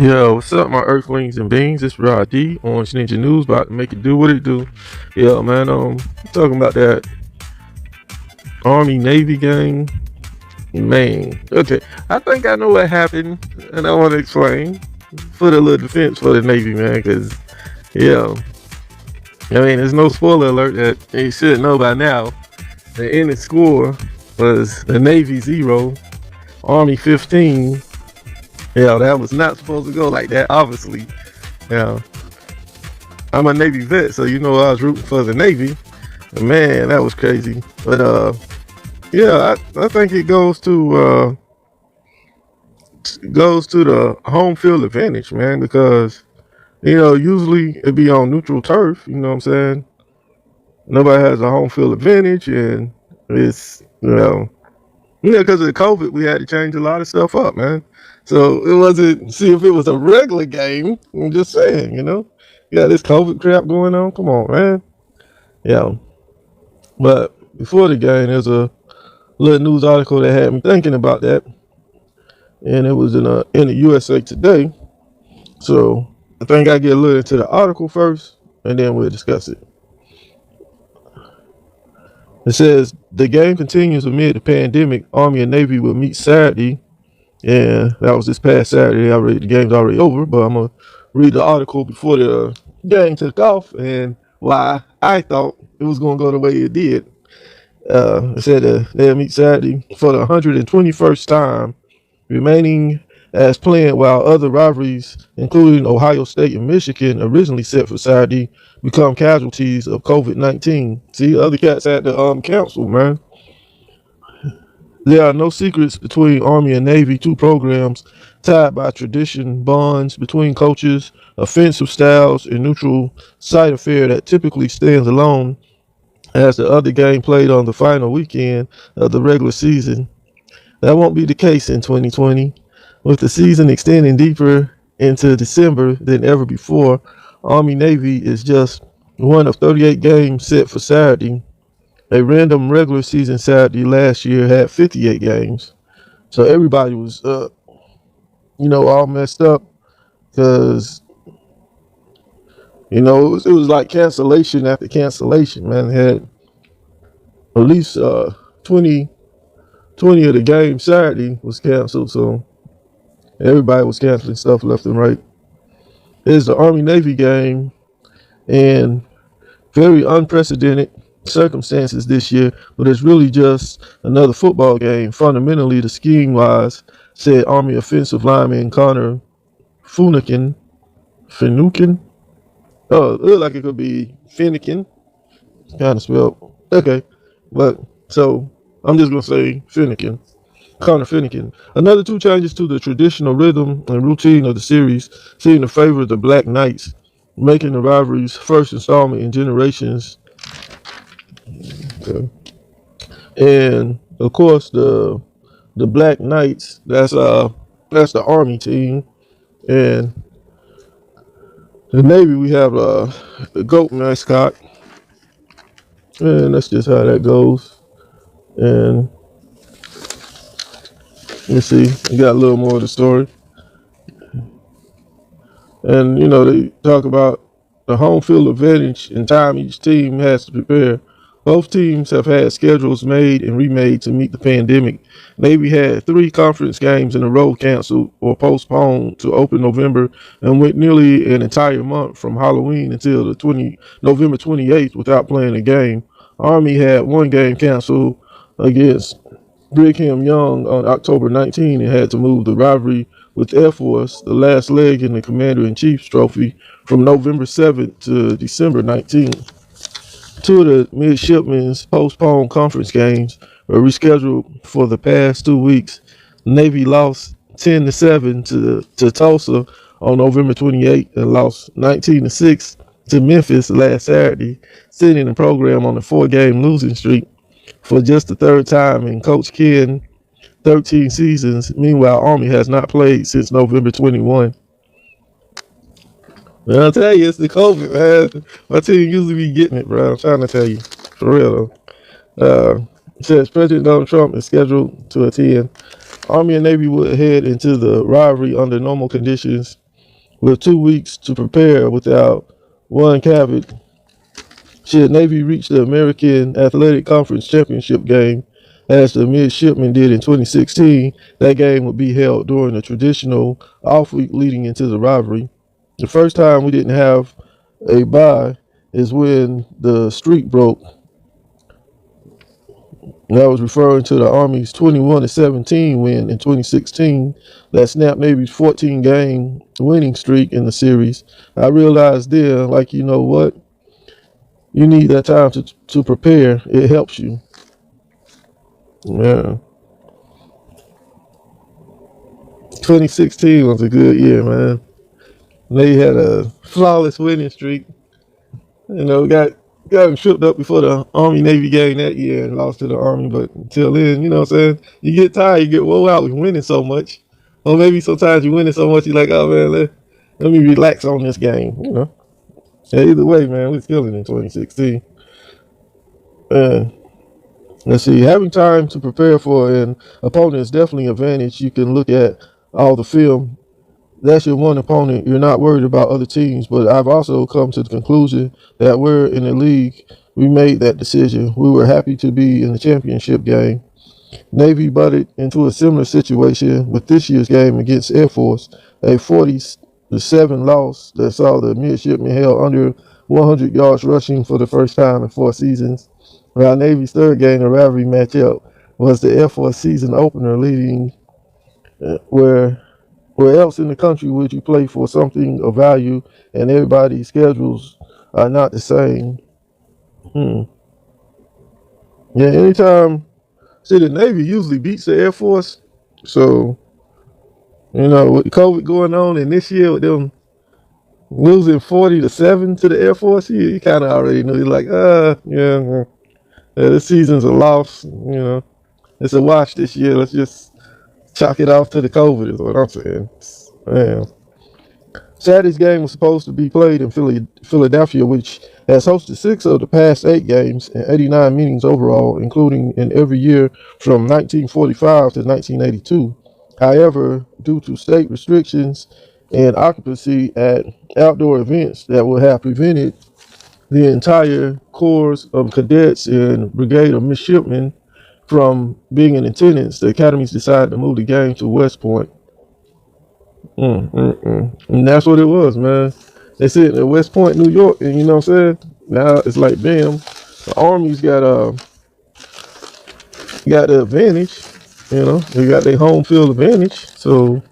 Yo, what's up, my Earthlings and Beans? It's Rod D, Orange Ninja News, about to make it do what it do. Yeah, man, talking about that Army Navy game. Man, okay, I think I know what happened, and I want to explain for the little defense for the Navy, man, because, yeah, I mean, there's no spoiler alert that you should know by now. The ending score was the Navy 0, Army 15. Yeah, that was not supposed to go like that, obviously. Yeah. I'm a Navy vet, so you know I was rooting for the Navy. Man, that was crazy. But yeah, I think it goes to the home field advantage, man, because usually it'd be on neutral turf. You know what I'm saying? Nobody has a home field advantage, and it's because of the COVID, we had to change a lot of stuff up, man. So it wasn't. See, if it was a regular game, I'm just saying, yeah, this COVID crap going on. Come on, man. Yeah. But before the game, there's a little news article that had me thinking about that, and it was in the USA Today. So I think I get a little into the article first, and then we'll discuss it. It says the game continues amid the pandemic. Army and Navy will meet Saturday, and that was this past Saturday. The game's already over, but I'm gonna read the article before the game took off and why I thought it was gonna go the way it did. It said they'll meet Saturday for the 121st time, remaining as planned, while other rivalries, including Ohio State and Michigan, originally set for Saturday, become casualties of COVID-19. See, other cats had to cancel, man. There are no secrets between Army and Navy, two programs tied by tradition, bonds between coaches, offensive styles, and neutral site affair that typically stands alone as the other game played on the final weekend of the regular season. That won't be the case in 2020. With the season extending deeper into December than ever before, Army-Navy is just one of 38 games set for Saturday. A random regular season Saturday last year had 58 games. So everybody was, all messed up because, it was like cancellation after cancellation, man. They had at least 20 of the games Saturday was canceled. So everybody was canceling stuff left and right. It's the Army-Navy game, and very unprecedented circumstances this year, but it's really just another football game. Fundamentally, the scheme-wise, said Army offensive lineman Connor Finucane. Oh, it looked like it could be Finnegan. Kind of spelled. Okay, but so I'm just gonna say Finnegan. Connor Finucane. Another two changes to the traditional rhythm and routine of the series seem to favor the Black Knights, making the rivalry's first installment in generations. Okay. And of course the Black Knights, that's the Army team. And the Navy, we have the GOAT mascot. And that's just how that goes. And let's see, you got a little more of the story. And they talk about the home field advantage and time each team has to prepare. Both teams have had schedules made and remade to meet the pandemic. Navy had 3 conference games in a row canceled or postponed to open November and went nearly an entire month from Halloween until November 28th without playing a game. Army had 1 game canceled against Brigham Young on October 19 and had to move the rivalry with Air Force, the last leg in the Commander-in-Chief's trophy, from November 7th to December 19th. 2 of the midshipmen's postponed conference games were rescheduled for the past 2 weeks. Navy lost 10-7 to Tulsa on November 28th and lost 19-6 to Memphis last Saturday, sending the program on a 4-game losing streak for just the 3rd time in Coach Ken 13 seasons. Meanwhile, Army has not played since November 21. Man, I'll tell you, it's the COVID, man. My team usually be getting it, bro. I'm trying to tell you. For real, though. It says President Donald Trump is scheduled to attend. Army and Navy will head into the rivalry under normal conditions with 2 weeks to prepare without one caveat. Should Navy reach the American Athletic Conference Championship game, as the midshipmen did in 2016, that game would be held during the traditional off week leading into the rivalry. The first time we didn't have a bye is when the streak broke. And I was referring to the Army's 21-17 win in 2016 that snapped Navy's 14-game winning streak in the series. I realized there, like, you know what? You need that time to prepare. It helps you. Yeah. 2016 was a good year, man. They had a flawless winning streak. You know, got them tripped up before the Army Navy game that year and lost to the Army. But until then, you know what I'm saying? You get tired, you get woe out with winning so much. Or maybe sometimes you're winning so much, you're like, oh man, let me relax on this game, you know? Yeah, either way, man, we're killing in 2016. Let's see, having time to prepare for an opponent is definitely an advantage. You can look at all the film. That's your one opponent. You're not worried about other teams. But I've also come to the conclusion that we're in the league. We made that decision. We were happy to be in the championship game. Navy butted into a similar situation with this year's game against Air Force, a 40-7 loss that saw the midshipmen held under 100 yards rushing for the first time in 4 seasons. While Navy's third game, the rivalry matchup, was the Air Force season opener, leading where else in the country would you play for something of value, and everybody's schedules are not the same. Yeah, anytime. See, the Navy usually beats the Air Force. So, you know, with COVID going on, and this year with them losing 40-7 to the Air Force, you kind of already knew. You're like, yeah, this season's a loss. You know, it's a wash this year. Let's just chalk it off to the COVID, is what I'm saying. Man. Saturday's game was supposed to be played in Philadelphia, which has hosted 6 of the past 8 games and 89 meetings overall, including in every year from 1945 to 1982. However, due to state restrictions and occupancy at outdoor events that would have prevented the entire corps of cadets and brigade of midshipmen from being in attendance, the academies decided to move the game to West Point. And that's what it was, man. They sit at West Point, New York, and you know what I'm saying? Now it's like, bam, the Army's got the advantage. You know, they got their home field advantage. So,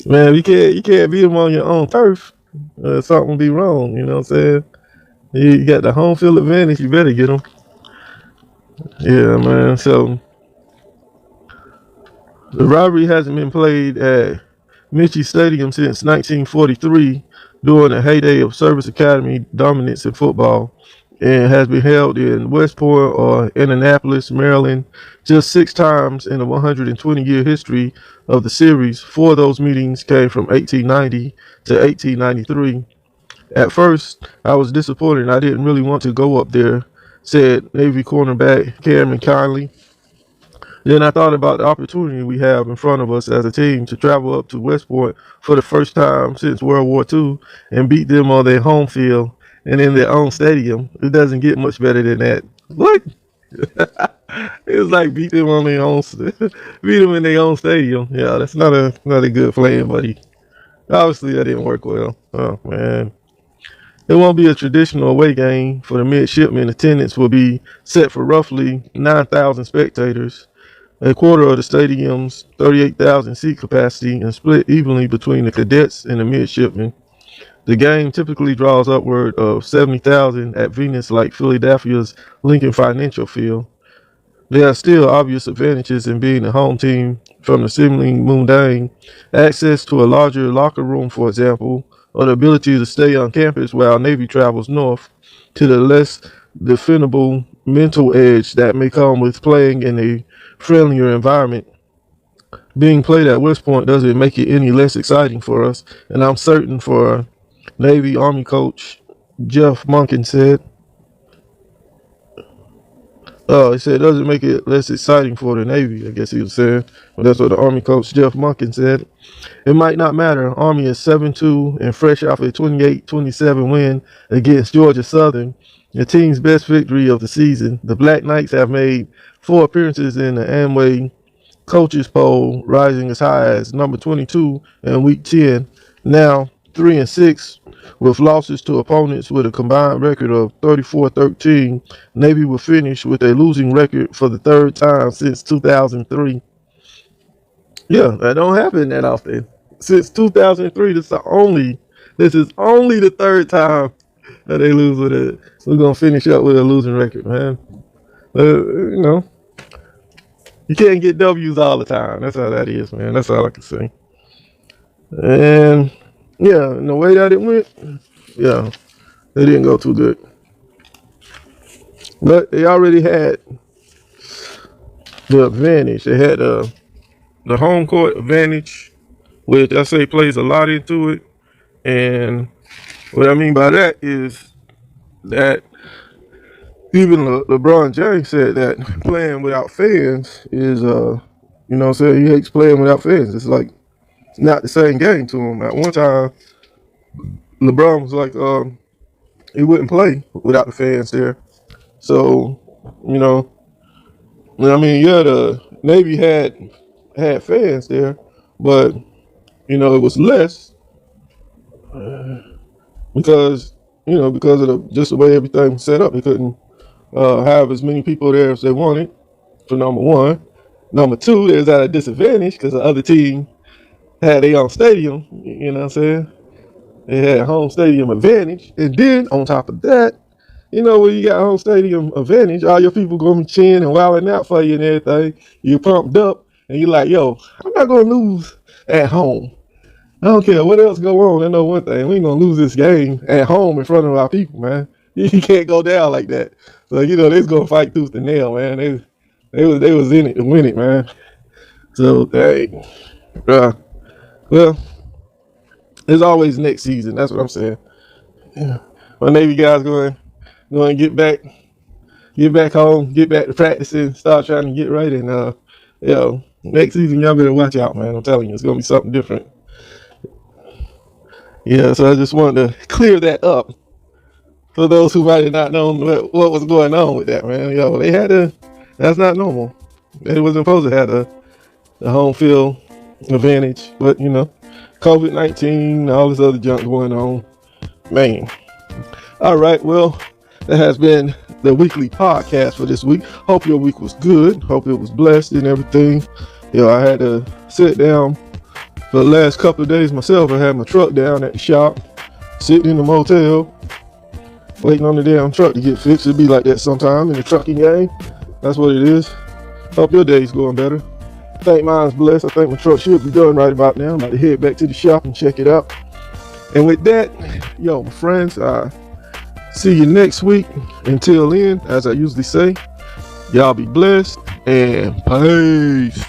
man, you can't beat them on your own turf. Something be wrong. You know what I'm saying? You got the home field advantage. You better get them. Yeah, man. So the rivalry hasn't been played at Michie Stadium since 1943, during the heyday of Service Academy dominance in football, and has been held in West Point or Indianapolis, Maryland, just 6 times in the 120-year history of the series. 4 of those meetings came from 1890 to 1893. At first, I was disappointed. I didn't really want to go up there, said Navy cornerback Cameron Conley. Then I thought about the opportunity we have in front of us as a team to travel up to West Point for the first time since World War II and beat them on their home field and in their own stadium. It doesn't get much better than that. What? It was like beat them on their own, beat them in their own stadium. Yeah, that's not a good plan, buddy. Obviously, that didn't work well. Oh man. It won't be a traditional away game for the midshipmen. Attendance will be set for roughly 9,000 spectators, a quarter of the stadium's 38,000 seat capacity, and split evenly between the cadets and the midshipmen. The game typically draws upward of 70,000 at venues like Philadelphia's Lincoln Financial Field. There are still obvious advantages in being a home team, from the seemingly mundane access to a larger locker room, for example, or the ability to stay on campus while Navy travels north, to the less defendable mental edge that may come with playing in a friendlier environment. Being played at West Point doesn't make it any less exciting for us, and I'm certain for Navy Army coach Jeff Monken said. He said it doesn't make it less exciting for the Navy, I guess he was saying. But that's what the Army coach Jeff Monken said. It might not matter. Army is 7-2 and fresh off a 28-27 win against Georgia Southern, the team's best victory of the season. The Black Knights have made 4 appearances in the Amway coaches poll, rising as high as number 22 in week 10. Now 3-6 with losses to opponents with a combined record of 34-13. Navy will finish with a losing record for the 3rd time since 2003. Yeah, that don't happen that often. Since 2003, this is only the 3rd time that they lose with it. We're gonna finish up with a losing record, man. You can't get W's all the time. That's how that is, man. That's all I can say. And yeah, and the way that it went, yeah, it didn't go too good. But they already had the advantage. They had the home court advantage, which I say plays a lot into it. And what I mean by that is that even LeBron James said that playing without fans is, he hates playing without fans. It's like not the same game to him. At one time, LeBron was like, he wouldn't play without the fans there. So, the Navy had fans there, but it was less because of just the way everything was set up. They couldn't have as many people there as they wanted, for number one. Number two, there's at a disadvantage because the other team had their own stadium. You know what I'm saying? They had home stadium advantage. And then on top of that, when you got home stadium advantage, all your people gonna be cheering and wilding out for you and everything. You pumped up and you're like, yo, I'm not gonna lose at home. I don't care what else go on. I know one thing, we ain't gonna lose this game at home in front of our people, man. You can't go down like that. So they was gonna fight tooth and nail, man. They was in it to win it, man. So well, there's always next season. That's what I'm saying. Yeah. My Navy guys going to get back home, get back to practicing, start trying to get right. And next season y'all better watch out, man. I'm telling you, it's gonna be something different. Yeah, so I just wanted to clear that up for those who might have not known what was going on with that, man. That's not normal. They wasn't supposed to have the home field advantage, but COVID-19, all this other junk going on, man. All right, well, that has been the weekly podcast for this week. Hope your week was good. Hope it was blessed and everything. I had to sit down for the last couple of days myself. I had my truck down at the shop, sitting in the motel, waiting on the damn truck to get fixed. It'd be like that sometime in the trucking game. That's what it is. Hope your day's going better. I think mine's blessed. I think my truck should be done right about now. I'm about to head back to the shop and check it out. And with that, my friends, see you next week. Until then, as I usually say, y'all be blessed and peace.